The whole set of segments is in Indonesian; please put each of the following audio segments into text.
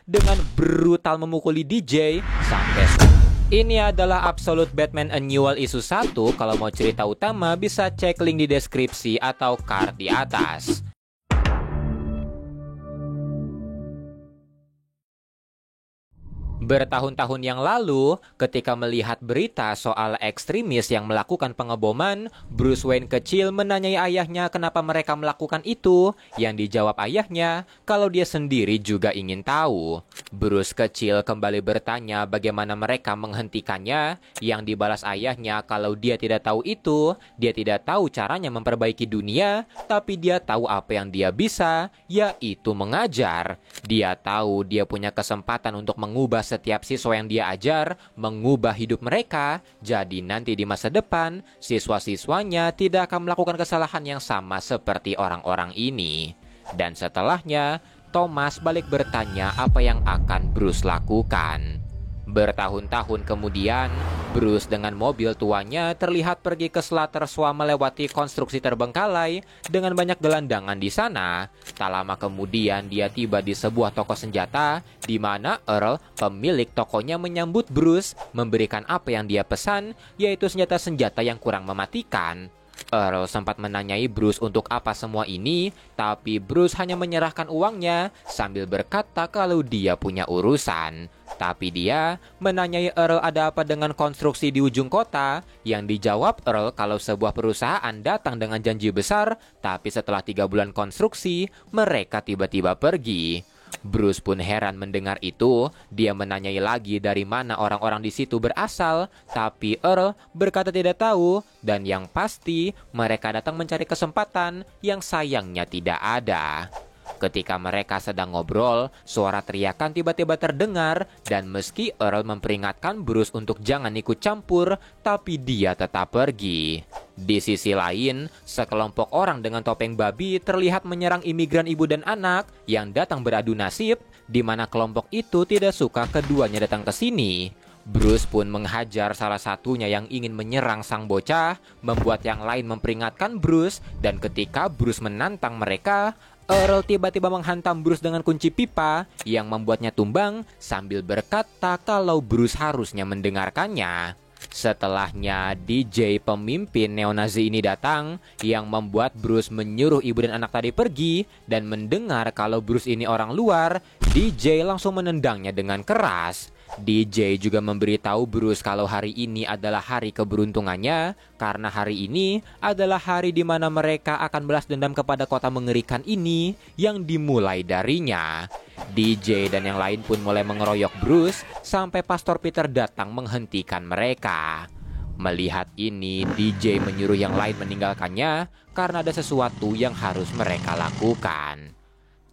dengan brutal memukuli DJ sampai Ini adalah Absolute Batman Annual Issue 1. Kalau mau cerita utama bisa cek link di deskripsi atau card di atas. Bertahun-tahun yang lalu, ketika melihat berita soal ekstremis yang melakukan pengeboman, Bruce Wayne kecil menanyai ayahnya kenapa mereka melakukan itu. Yang dijawab ayahnya, kalau dia sendiri juga ingin tahu. Bruce kecil kembali bertanya bagaimana mereka menghentikannya. Yang dibalas ayahnya kalau dia tidak tahu itu, dia tidak tahu caranya memperbaiki dunia, tapi dia tahu apa yang dia bisa, yaitu mengajar. Dia tahu dia punya kesempatan untuk mengubah setiap siswa yang dia ajar, mengubah hidup mereka. Jadi nanti di masa depan, siswa-siswanya tidak akan melakukan kesalahan yang sama seperti orang-orang ini. Dan setelahnya, Thomas balik bertanya apa yang akan Bruce lakukan. Bertahun-tahun kemudian, Bruce dengan mobil tuanya terlihat pergi ke Slaterswa melewati konstruksi terbengkalai dengan banyak gelandangan di sana. Tak lama kemudian dia tiba di sebuah toko senjata di mana Earl, pemilik tokonya, menyambut Bruce, memberikan apa yang dia pesan, yaitu senjata-senjata yang kurang mematikan. Earl sempat menanyai Bruce untuk apa semua ini, tapi Bruce hanya menyerahkan uangnya sambil berkata kalau dia punya urusan. Tapi dia menanyai Earl ada apa dengan konstruksi di ujung kota. Yang dijawab Earl kalau sebuah perusahaan datang dengan janji besar, tapi setelah 3 bulan konstruksi, mereka tiba-tiba pergi. Bruce pun heran mendengar itu. Dia menanyai lagi dari mana orang-orang di situ berasal, tapi Earl berkata tidak tahu. Dan yang pasti, mereka datang mencari kesempatan yang sayangnya tidak ada. Ketika mereka sedang ngobrol, suara teriakan tiba-tiba terdengar, dan meski Earl memperingatkan Bruce untuk jangan ikut campur, tapi dia tetap pergi. Di sisi lain, sekelompok orang dengan topeng babi terlihat menyerang imigran ibu dan anak yang datang beradu nasib, di mana kelompok itu tidak suka keduanya datang ke sini. Bruce pun menghajar salah satunya yang ingin menyerang sang bocah, membuat yang lain memperingatkan Bruce, dan ketika Bruce menantang mereka, Earl tiba-tiba menghantam Bruce dengan kunci pipa yang membuatnya tumbang sambil berkata kalau Bruce harusnya mendengarkannya. Setelahnya, DJ pemimpin neo-Nazi ini datang yang membuat Bruce menyuruh ibu dan anak tadi pergi, dan mendengar kalau Bruce ini orang luar, DJ langsung menendangnya dengan keras. DJ juga memberitahu Bruce kalau hari ini adalah hari keberuntungannya, karena hari ini adalah hari di mana mereka akan balas dendam kepada kota mengerikan ini yang dimulai darinya. DJ dan yang lain pun mulai mengeroyok Bruce sampai Pastor Peter datang menghentikan mereka. Melihat ini, DJ menyuruh yang lain meninggalkannya karena ada sesuatu yang harus mereka lakukan.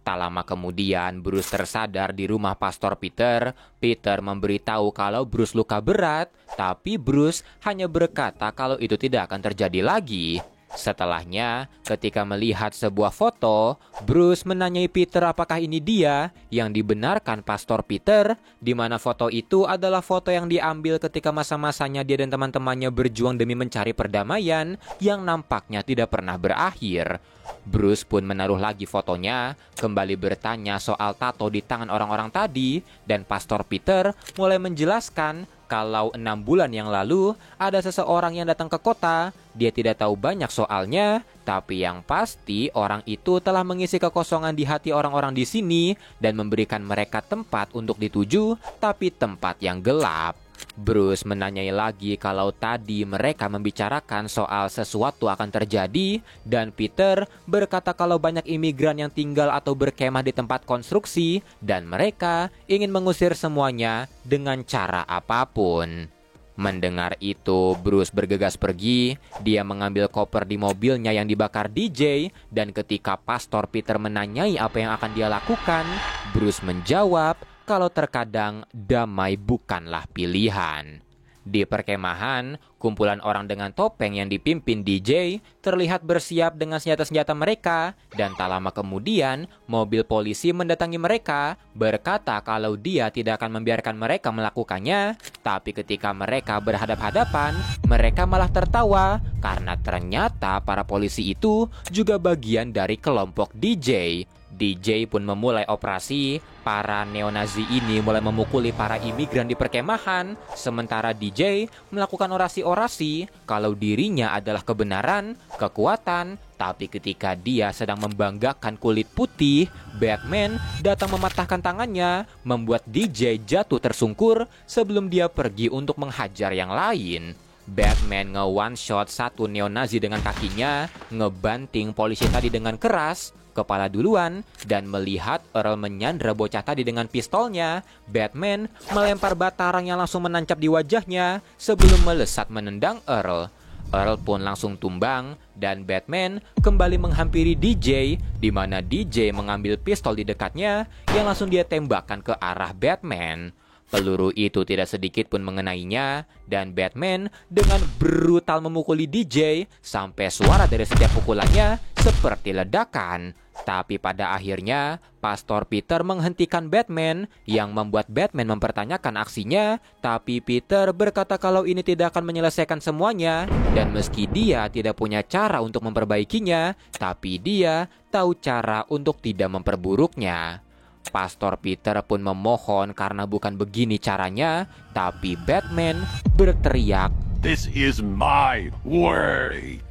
Tak lama kemudian, Bruce tersadar di rumah Pastor Peter. Peter memberitahu kalau Bruce luka berat, tapi Bruce hanya berkata kalau itu tidak akan terjadi lagi. Setelahnya, ketika melihat sebuah foto, Bruce menanyai Peter apakah ini dia yang dibenarkan Pastor Peter, di mana foto itu adalah foto yang diambil ketika masa-masanya dia dan teman-temannya berjuang demi mencari perdamaian yang nampaknya tidak pernah berakhir. Bruce pun menaruh lagi fotonya, kembali bertanya soal tato di tangan orang-orang tadi, dan Pastor Peter mulai menjelaskan kalau 6 bulan yang lalu ada seseorang yang datang ke kota. Dia tidak tahu banyak soalnya, tapi yang pasti orang itu telah mengisi kekosongan di hati orang-orang di sini dan memberikan mereka tempat untuk dituju, tapi tempat yang gelap. Bruce menanyai lagi kalau tadi mereka membicarakan soal sesuatu akan terjadi, dan Peter berkata kalau banyak imigran yang tinggal atau berkemah di tempat konstruksi dan mereka ingin mengusir semuanya dengan cara apapun. Mendengar itu, Bruce bergegas pergi. Dia mengambil koper di mobilnya yang dibakar DJ, dan ketika Pastor Peter menanyai apa yang akan dia lakukan, Bruce menjawab kalau terkadang damai bukanlah pilihan. Di perkemahan, kumpulan orang dengan topeng yang dipimpin DJ terlihat bersiap dengan senjata-senjata mereka, dan tak lama kemudian mobil polisi mendatangi mereka berkata kalau dia tidak akan membiarkan mereka melakukannya. Tapi ketika mereka berhadap-hadapan, mereka malah tertawa karena ternyata para polisi itu juga bagian dari kelompok DJ. DJ pun memulai operasi. Para neonazi ini mulai memukuli para imigran di perkemahan, sementara DJ melakukan orasi-orasi kalau dirinya adalah kebenaran, kekuatan. Tapi ketika dia sedang membanggakan kulit putih, Batman datang mematahkan tangannya, membuat DJ jatuh tersungkur sebelum dia pergi untuk menghajar yang lain. Batman nge-one shot satu neonazi dengan kakinya, ngebanting polisi tadi dengan keras, kepala duluan, dan melihat Earl menyandra bocah tadi dengan pistolnya, Batman melempar batarang yang langsung menancap di wajahnya sebelum melesat menendang Earl. Earl pun langsung tumbang dan Batman kembali menghampiri DJ, di mana DJ mengambil pistol di dekatnya yang langsung dia tembakkan ke arah Batman. Peluru itu tidak sedikit pun mengenainya dan Batman dengan brutal memukuli DJ sampai suara dari setiap pukulannya seperti ledakan. Tapi pada akhirnya, Pastor Peter menghentikan Batman yang membuat Batman mempertanyakan aksinya. Tapi Peter berkata kalau ini tidak akan menyelesaikan semuanya dan meski dia tidak punya cara untuk memperbaikinya, tapi dia tahu cara untuk tidak memperburuknya. Pastor Peter pun memohon karena bukan begini caranya, tapi Batman berteriak, "This is my way."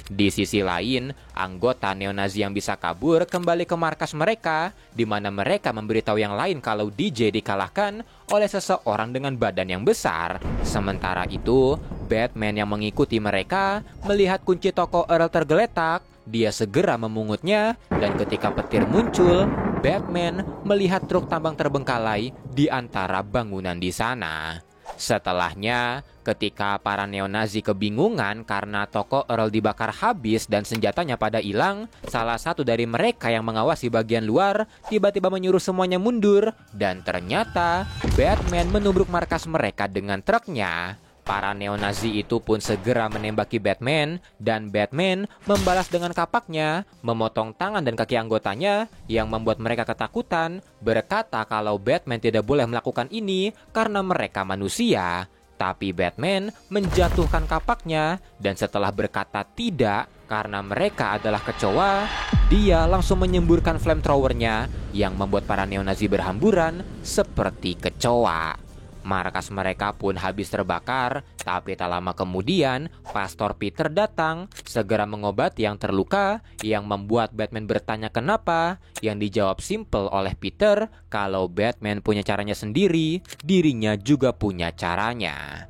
Di sisi lain, anggota neonazi yang bisa kabur kembali ke markas mereka, di mana mereka memberitahu yang lain kalau DJ dikalahkan oleh seseorang dengan badan yang besar. Sementara itu, Batman yang mengikuti mereka melihat kunci toko Earl tergeletak. Dia segera memungutnya, dan ketika petir muncul, Batman melihat truk tambang terbengkalai di antara bangunan di sana. Setelahnya, ketika para neonazi kebingungan karena toko Earl dibakar habis dan senjatanya pada hilang, salah satu dari mereka yang mengawasi bagian luar tiba-tiba menyuruh semuanya mundur, dan ternyata Batman menubruk markas mereka dengan truknya. Para neonazi itu pun segera menembaki Batman, dan Batman membalas dengan kapaknya, memotong tangan dan kaki anggotanya yang membuat mereka ketakutan, berkata kalau Batman tidak boleh melakukan ini karena mereka manusia. Tapi Batman menjatuhkan kapaknya, dan setelah berkata tidak karena mereka adalah kecoa, dia langsung menyemburkan flamethrowernya yang membuat para neonazi berhamburan seperti kecoa. Markas mereka pun habis terbakar, tapi tak lama kemudian Pastor Peter datang, segera mengobati yang terluka, yang membuat Batman bertanya kenapa, yang dijawab simpel oleh Peter kalau Batman punya caranya sendiri, dirinya juga punya caranya.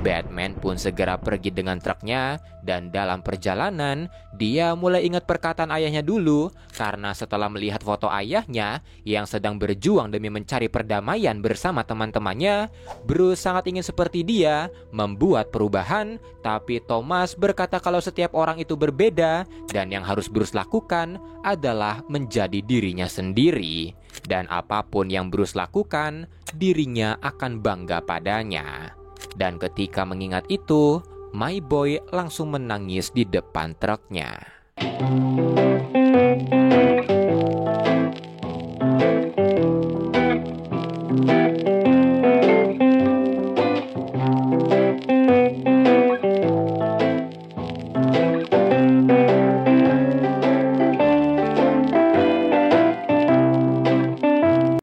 Batman pun segera pergi dengan truknya, dan dalam perjalanan dia mulai ingat perkataan ayahnya dulu karena setelah melihat foto ayahnya yang sedang berjuang demi mencari perdamaian bersama teman-temannya, Bruce sangat ingin seperti dia membuat perubahan, tapi Thomas berkata kalau setiap orang itu berbeda dan yang harus Bruce lakukan adalah menjadi dirinya sendiri, dan apapun yang Bruce lakukan, dirinya akan bangga padanya. Dan ketika mengingat itu, My Boy langsung menangis di depan truknya.